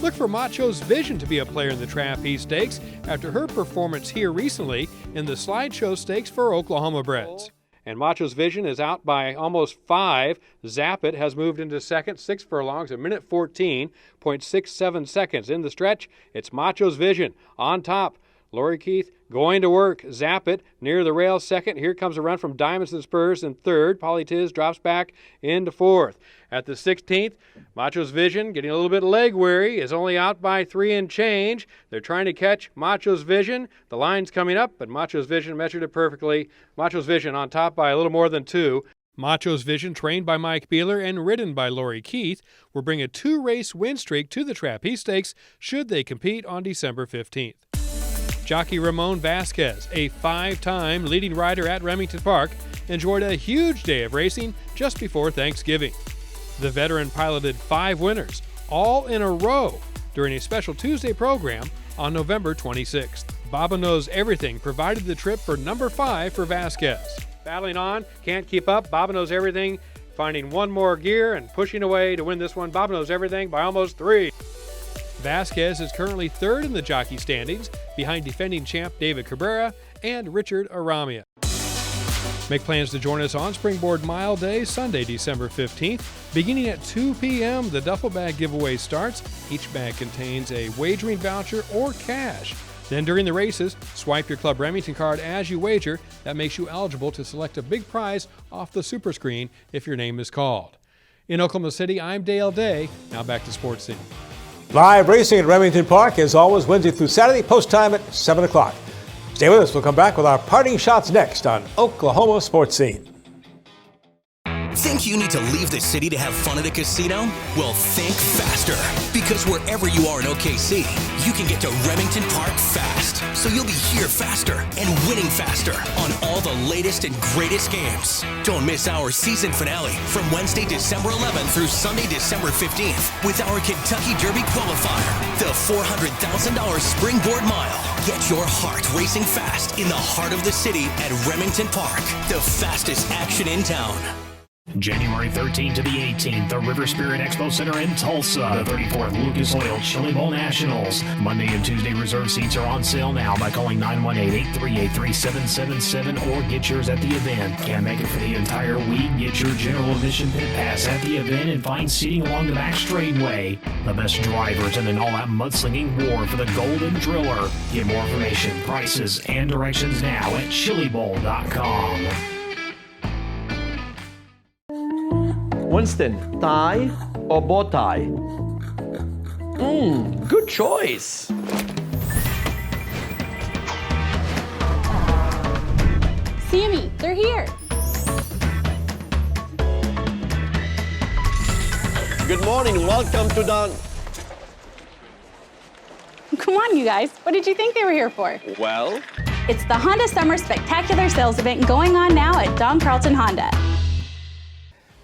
Look for Macho's Vision to be a player in the trapeze stakes after her performance here recently in the slideshow stakes for Oklahoma breds. And Macho's Vision is out by almost 5. Zap It has moved into second, 6 furlongs, a minute 14.67 seconds. In the stretch, it's Macho's Vision on top. Lori Keith going to work. Zap It near the rail second. Here comes a run from Diamonds and Spurs in third. Polly Tiz drops back into fourth. At the 16th, Macho's Vision, getting a little bit leg weary, is only out by 3 and change. They're trying to catch Macho's Vision. The line's coming up, but Macho's Vision measured it perfectly. Macho's Vision on top by a little more than 2. Macho's Vision, trained by Mike Beeler and ridden by Lori Keith, will bring a 2-race win streak to the Trapeze Stakes should they compete on December 15th. Jockey Ramon Vasquez, a 5-time leading rider at Remington Park, enjoyed a huge day of racing just before Thanksgiving. The veteran piloted 5 winners, all in a row, during a special Tuesday program on November 26th. Baba Knows Everything provided the trip for number 5 for Vasquez. Battling on, can't keep up, Baba Knows Everything finding one more gear and pushing away to win this one. Baba Knows Everything by almost 3. Vasquez is currently 3rd in the jockey standings, behind defending champ David Cabrera and Richard Aramia. Make plans to join us on Springboard Mile Day, Sunday, December 15th. Beginning at 2 p.m., the duffel bag giveaway starts. Each bag contains a wagering voucher or cash. Then during the races, swipe your Club Remington card as you wager. That makes you eligible to select a big prize off the super screen if your name is called. In Oklahoma City, I'm Dale Day. Now back to Sports Scene. Live racing at Remington Park is always Wednesday through Saturday, post time at 7 o'clock. Stay with us. We'll come back with our parting shots next on Oklahoma Sports Scene. Think you need to leave the city to have fun at a casino? Well, think faster. Because wherever you are in OKC, you can get to Remington Park fast. So you'll be here faster and winning faster on all the latest and greatest games. Don't miss our season finale from Wednesday, December 11th through Sunday, December 15th with our Kentucky Derby qualifier, the $400,000 Springboard Mile. Get your heart racing fast in the heart of the city at Remington Park, the fastest action in town. January 13th to the 18th, the River Spirit Expo Center in Tulsa. The 34th Lucas Oil Chili Bowl Nationals. Monday and Tuesday reserve seats are on sale now by calling 918-838-3777 or get yours at the event. Can't make it for the entire week? Get your general admission pit pass at the event and find seating along the back straightaway. The best drivers in an all-out mudslinging war for the Golden Driller. Get more information, prices, and directions now at chilibowl.com. Winston, tie or bow tie? Good choice. Sammy, they're here. Good morning, welcome to Don. Come on, you guys. What did you think they were here for? Well, It's the Honda Summer Spectacular Sales Event going on now at Don Carlton Honda.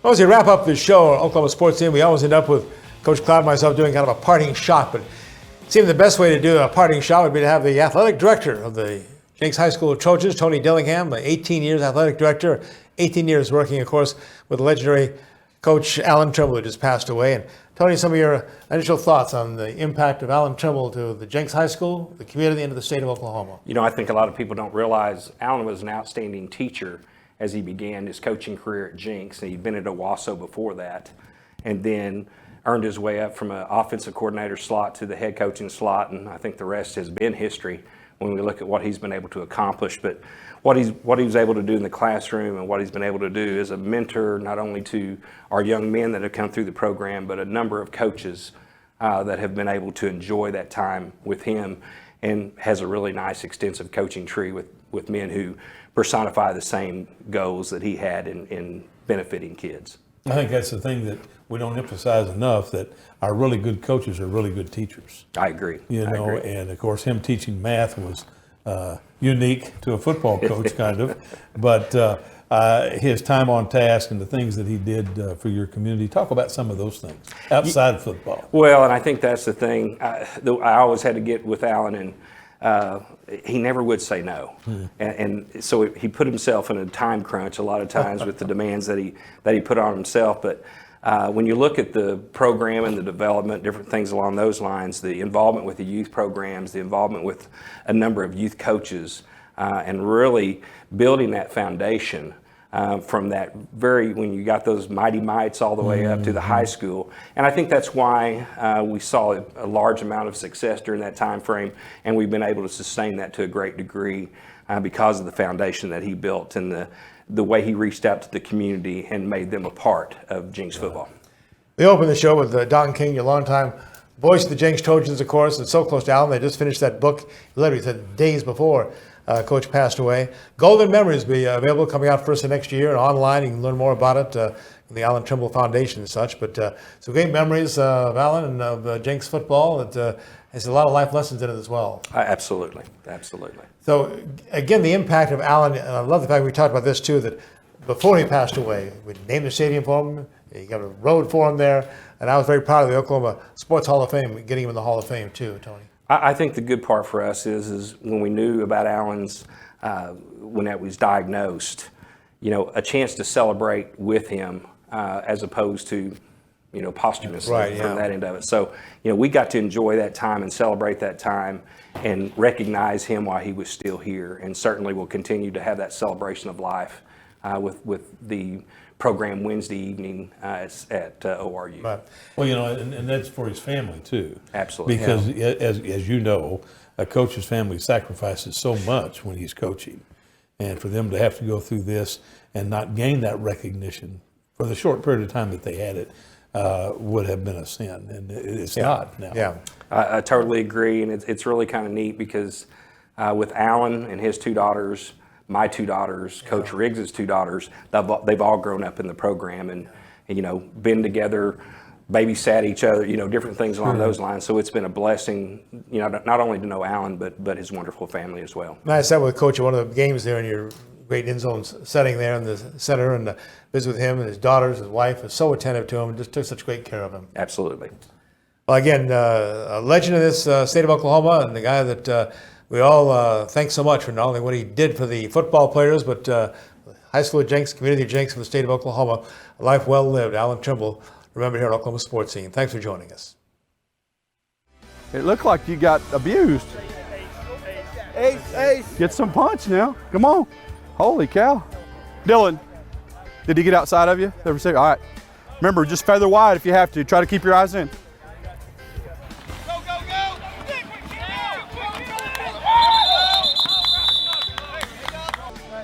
Well, as we wrap up this show, Oklahoma Sports Scene, we always end up with Coach Cloud and myself doing kind of a parting shot, but it seemed the best way to do a parting shot would be to have the athletic director of the Jenks High School Trojans, Tony Dillingham, 18 years athletic director, 18 years working, of course, with the legendary Coach Allan Trimble, who just passed away. And Tony, some of your initial thoughts on the impact of Allan Trimble to the Jenks High School, the community, and to the state of Oklahoma. You know, I think a lot of people don't realize Allan was an outstanding teacher as he began his coaching career at Jenks, and he'd been at Owasso before that. And then earned his way up from an offensive coordinator slot to the head coaching slot, and I think the rest has been history when we look at what he's been able to accomplish. But what he was able to do in the classroom and what he's been able to do as a mentor, not only to our young men that have come through the program, but a number of coaches that have been able to enjoy that time with him, and has a really nice extensive coaching tree with men who personify the same goals that he had in benefiting kids. I think that's the thing that we don't emphasize enough, that our really good coaches are really good teachers. I agree. You know, I agree. And of course him teaching math was unique to a football coach kind of, but his time on task and the things that he did for your community. Talk about some of those things outside of football. Well, and I think that's the thing. I always had to get with Allan, and he never would say no. And so he put himself in a time crunch a lot of times with the demands that he put on himself. But when you look at the program and the development, different things along those lines, the involvement with the youth programs, the involvement with a number of youth coaches, and really building that foundation from that when you got those mighty mites all the way up to the high school. And I think that's why we saw a large amount of success during that time frame, and we've been able to sustain that to a great degree because of the foundation that he built and the way he reached out to the community and made them a part of Jenks football. We opened the show with Don King, your longtime voice of the Jenks Trojans, of course, and so close to Allan. They just finished that book, literally said days before Coach passed away. Golden Memories will be available coming out first of next year, and online. You can learn more about it in the Allan Trimble Foundation and such. But some great memories of Allan and of Jenks football. It has a lot of life lessons in it as well. Absolutely, absolutely. So again, the impact of Allan, and I love the fact we talked about this too, that before he passed away, we named the stadium for him. You got a road for him there, and I was very proud of the Oklahoma Sports Hall of Fame, getting him in the Hall of Fame too, Tony. I think the good part for us is when we knew about Allan's, when that was diagnosed, a chance to celebrate with him as opposed to, posthumously from that end of it. So, we got to enjoy that time and celebrate that time and recognize him while he was still here, and certainly will continue to have that celebration of life with the program Wednesday evening at ORU. Right. Well, and that's for his family too. Absolutely. Because as you know, a coach's family sacrifices so much when he's coaching, and for them to have to go through this and not gain that recognition for the short period of time that they had it would have been a sin, and it's not now. Yeah, I totally agree, and it's really kind of neat because with Allan and his two daughters, my two daughters, Coach Riggs' two daughters, they've all grown up in the program and been together, babysat each other, different things along those lines. So it's been a blessing, not only to know Allan, but his wonderful family as well. I sat with Coach at one of the games there in your great end zone setting there in the center, and visited with him and his daughters, his wife was so attentive to him and just took such great care of him. Absolutely. Well, again, a legend of this state of Oklahoma, and the guy that we all thank so much for not only what he did for the football players, but high school at Jenks, community of Jenks for the state of Oklahoma. A life well lived. Allan Trimble, remembered here at Oklahoma Sportscene. Thanks for joining us. It looked like you got abused. Ace. Get some punch now. Come on. Holy cow. Dylan, did he get outside of you? All right. Remember, just feather wide if you have to. Try to keep your eyes in.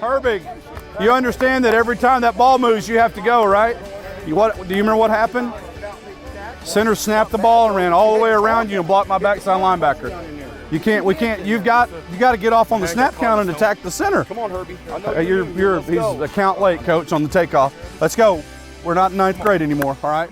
Herbig, you understand that every time that ball moves, you have to go, right? Do you remember what happened? Center snapped the ball and ran all the way around you and blocked my backside linebacker. You've got to get off on the snap count and attack the center. Come on, Herbie. He's a count late, coach, on the takeoff. Let's go. We're not in ninth grade anymore, all right?